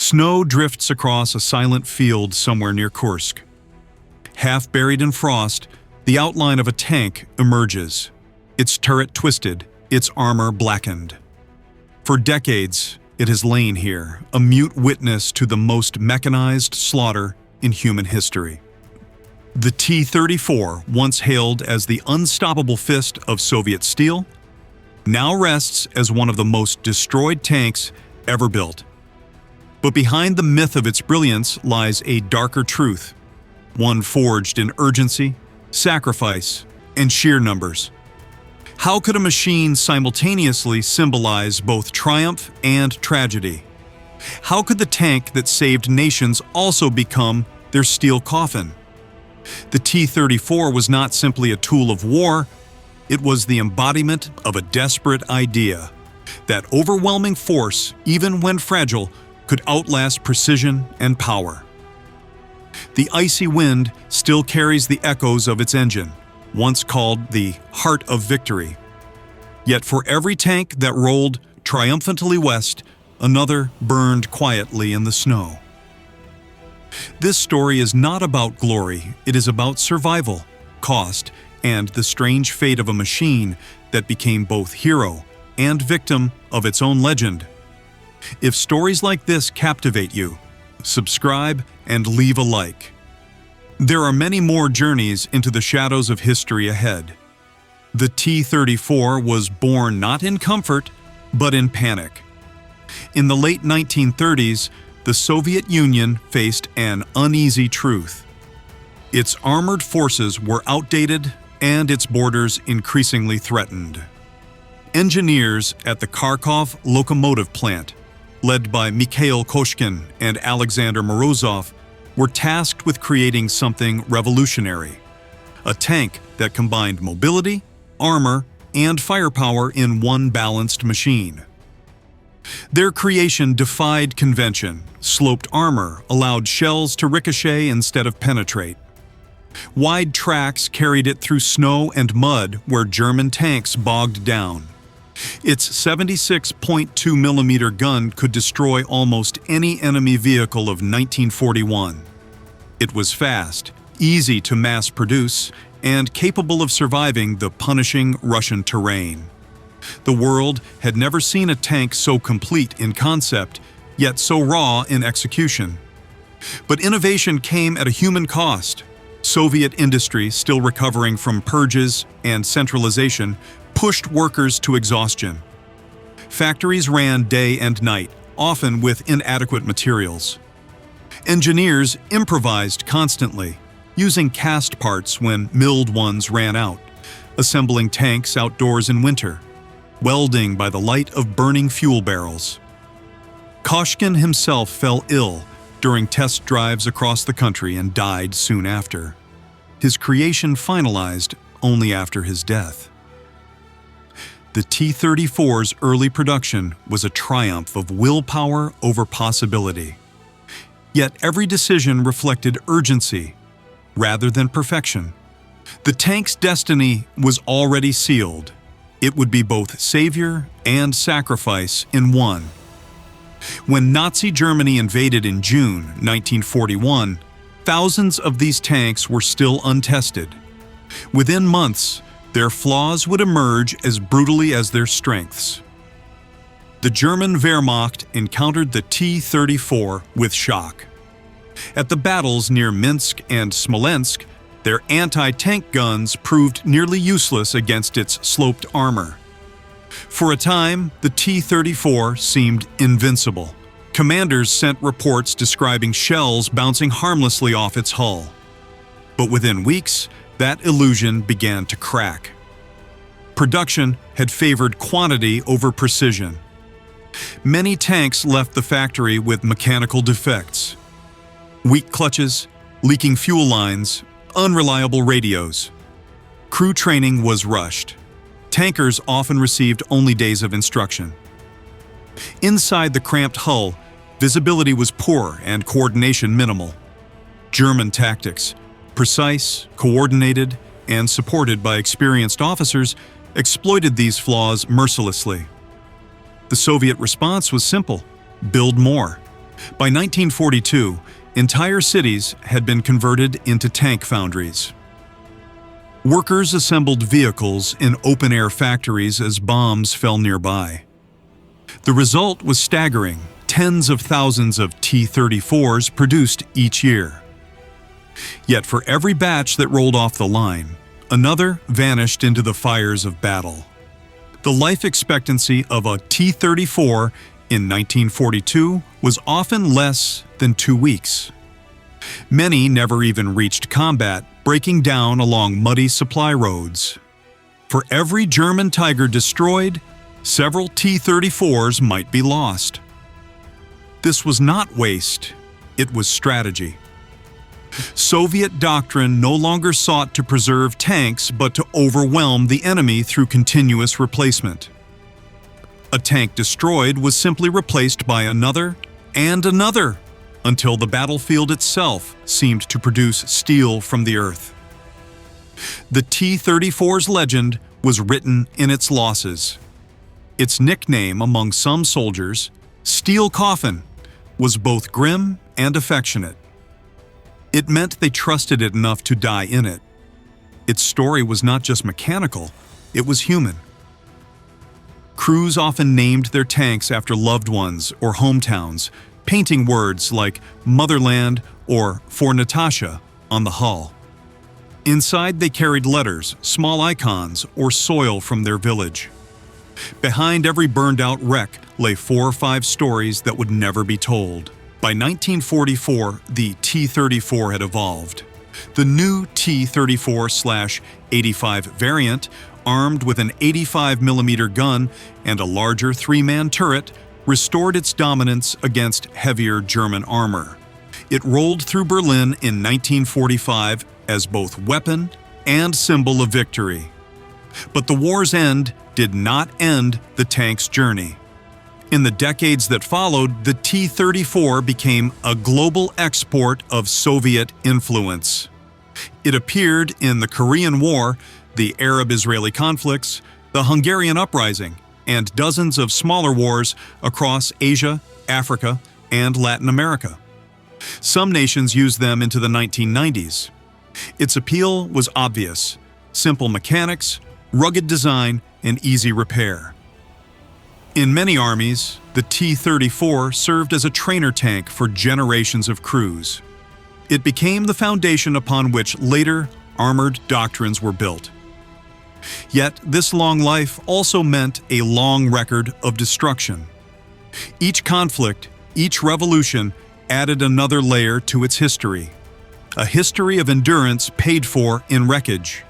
Snow drifts across a silent field somewhere near Kursk. Half buried in frost, the outline of a tank emerges, its turret twisted, its armor blackened. For decades, it has lain here, a mute witness to the most mechanized slaughter in human history. The T-34, once hailed as the unstoppable fist of Soviet steel, now rests as one of the most destroyed tanks ever built. But behind the myth of its brilliance lies a darker truth, one forged in urgency, sacrifice, and sheer numbers. How could a machine simultaneously symbolize both triumph and tragedy? How could the tank that saved nations also become their steel coffin? The T-34 was not simply a tool of war, it was the embodiment of a desperate idea. That overwhelming force, even when fragile, could outlast precision and power. The icy wind still carries the echoes of its engine, once called the heart of victory. Yet for every tank that rolled triumphantly west, another burned quietly in the snow. This story is not about glory, it is about survival, cost, and the strange fate of a machine that became both hero and victim of its own legend. If stories like this captivate you, subscribe and leave a like. There are many more journeys into the shadows of history ahead. The T-34 was born not in comfort, but in panic. In the late 1930s, the Soviet Union faced an uneasy truth. Its armored forces were outdated and its borders increasingly threatened. Engineers at the Kharkov locomotive plant, led by Mikhail Koshkin and Alexander Morozov, were tasked with creating something revolutionary, a tank that combined mobility, armor, and firepower in one balanced machine. Their creation defied convention. Sloped armor allowed shells to ricochet instead of penetrate. Wide tracks carried it through snow and mud where German tanks bogged down. Its 76.2mm gun could destroy almost any enemy vehicle of 1941. It was fast, easy to mass produce, and capable of surviving the punishing Russian terrain. The world had never seen a tank so complete in concept, yet so raw in execution. But innovation came at a human cost. Soviet industry, still recovering from purges and centralization, pushed workers to exhaustion. Factories ran day and night, often with inadequate materials. Engineers improvised constantly, using cast parts when milled ones ran out, assembling tanks outdoors in winter, welding by the light of burning fuel barrels. Koshkin himself fell ill during test drives across the country and died soon after. His creation finalized only after his death. The T-34's early production was a triumph of willpower over possibility. Yet every decision reflected urgency rather than perfection. The tank's destiny was already sealed. It would be both savior and sacrifice in one. When Nazi Germany invaded in June 1941, thousands of these tanks were still untested. Within months, their flaws would emerge as brutally as their strengths. The German Wehrmacht encountered the T-34 with shock. At the battles near Minsk and Smolensk, their anti-tank guns proved nearly useless against its sloped armor. For a time, the T-34 seemed invincible. Commanders sent reports describing shells bouncing harmlessly off its hull. But within weeks, that illusion began to crack. Production had favored quantity over precision. Many tanks left the factory with mechanical defects. Weak clutches, leaking fuel lines, unreliable radios. Crew training was rushed. Tankers often received only days of instruction. Inside the cramped hull, visibility was poor and coordination minimal. German tactics, precise, coordinated, and supported by experienced officers, exploited these flaws mercilessly. The Soviet response was simple: build more. By 1942, entire cities had been converted into tank foundries. Workers assembled vehicles in open-air factories as bombs fell nearby. The result was staggering: tens of thousands of T-34s produced each year. Yet for every batch that rolled off the line, another vanished into the fires of battle. The life expectancy of a T-34 in 1942 was often less than 2 weeks. Many never even reached combat, breaking down along muddy supply roads. For every German Tiger destroyed, several T-34s might be lost. This was not waste, it was strategy. Soviet doctrine no longer sought to preserve tanks but to overwhelm the enemy through continuous replacement. A tank destroyed was simply replaced by another and another, until the battlefield itself seemed to produce steel from the earth. The T-34's legend was written in its losses. Its nickname among some soldiers, Steel Coffin, was both grim and affectionate. It meant they trusted it enough to die in it. Its story was not just mechanical, it was human. Crews often named their tanks after loved ones or hometowns, painting words like Motherland or For Natasha on the hull. Inside they carried letters, small icons, or soil from their village. Behind every burned-out wreck lay 4 or 5 stories that would never be told. By 1944, the T-34 had evolved. The new T-34/85 variant, armed with an 85mm gun and a larger 3-man turret, restored its dominance against heavier German armor. It rolled through Berlin in 1945 as both weapon and symbol of victory. But the war's end did not end the tank's journey. In the decades that followed, the T-34 became a global export of Soviet influence. It appeared in the Korean War, the Arab-Israeli conflicts, the Hungarian uprising, and dozens of smaller wars across Asia, Africa, and Latin America. Some nations used them into the 1990s. Its appeal was obvious: simple mechanics, rugged design, and easy repair. In many armies, the T-34 served as a trainer tank for generations of crews. It became the foundation upon which later armored doctrines were built. Yet this long life also meant a long record of destruction. Each conflict, each revolution added another layer to its history, a history of endurance paid for in wreckage.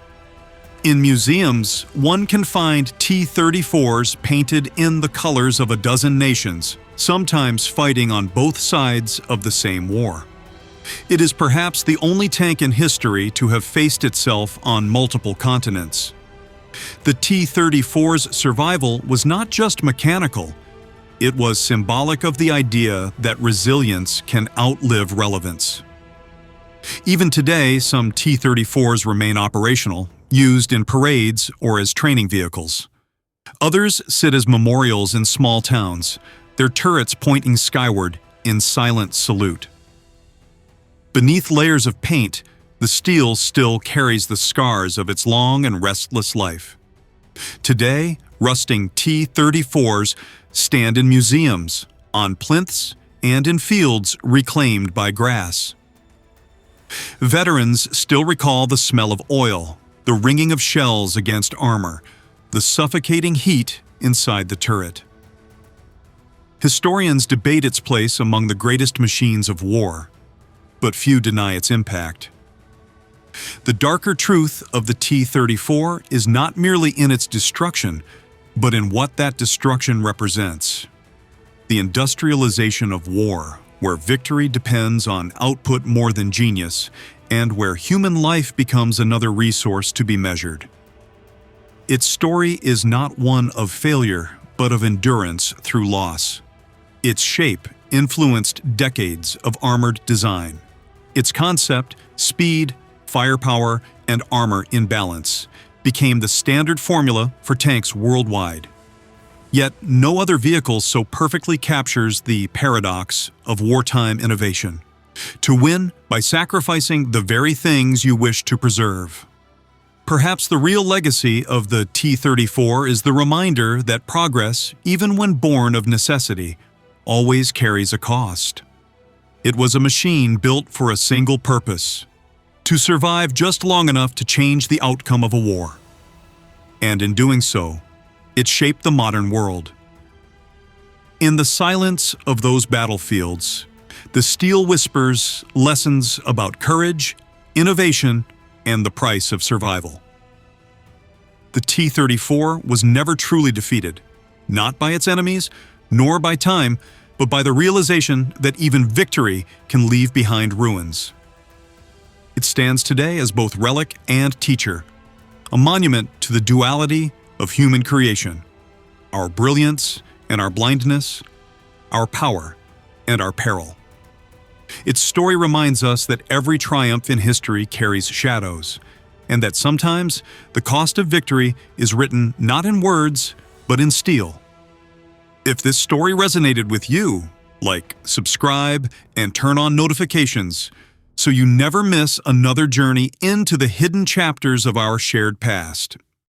In museums, one can find T-34s painted in the colors of a dozen nations, sometimes fighting on both sides of the same war. It is perhaps the only tank in history to have faced itself on multiple continents. The T-34's survival was not just mechanical, it was symbolic of the idea that resilience can outlive relevance. Even today, some T-34s remain operational, used in parades or as training vehicles. Others sit as memorials in small towns, their turrets pointing skyward in silent salute. Beneath layers of paint, the steel still carries the scars of its long and restless life. Today, rusting T-34s stand in museums, on plinths, and in fields reclaimed by grass. Veterans still recall the smell of oil, the ringing of shells against armor, the suffocating heat inside the turret. Historians debate its place among the greatest machines of war, but few deny its impact. The darker truth of the T-34 is not merely in its destruction, but in what that destruction represents. The industrialization of war, where victory depends on output more than genius, and where human life becomes another resource to be measured. Its story is not one of failure, but of endurance through loss. Its shape influenced decades of armored design. Its concept, speed, firepower, and armor in balance, became the standard formula for tanks worldwide. Yet no other vehicle so perfectly captures the paradox of wartime innovation: to win by sacrificing the very things you wish to preserve. Perhaps the real legacy of the T-34 is the reminder that progress, even when born of necessity, always carries a cost. It was a machine built for a single purpose: to survive just long enough to change the outcome of a war. And in doing so, it shaped the modern world. In the silence of those battlefields, the steel whispers lessons about courage, innovation, and the price of survival. The T-34 was never truly defeated, not by its enemies, nor by time, but by the realization that even victory can leave behind ruins. It stands today as both relic and teacher, a monument to the duality of human creation: our brilliance and our blindness, our power and our peril. Its story reminds us that every triumph in history carries shadows, and that sometimes the cost of victory is written not in words, but in steel. If this story resonated with you, like, subscribe, and turn on notifications so you never miss another journey into the hidden chapters of our shared past.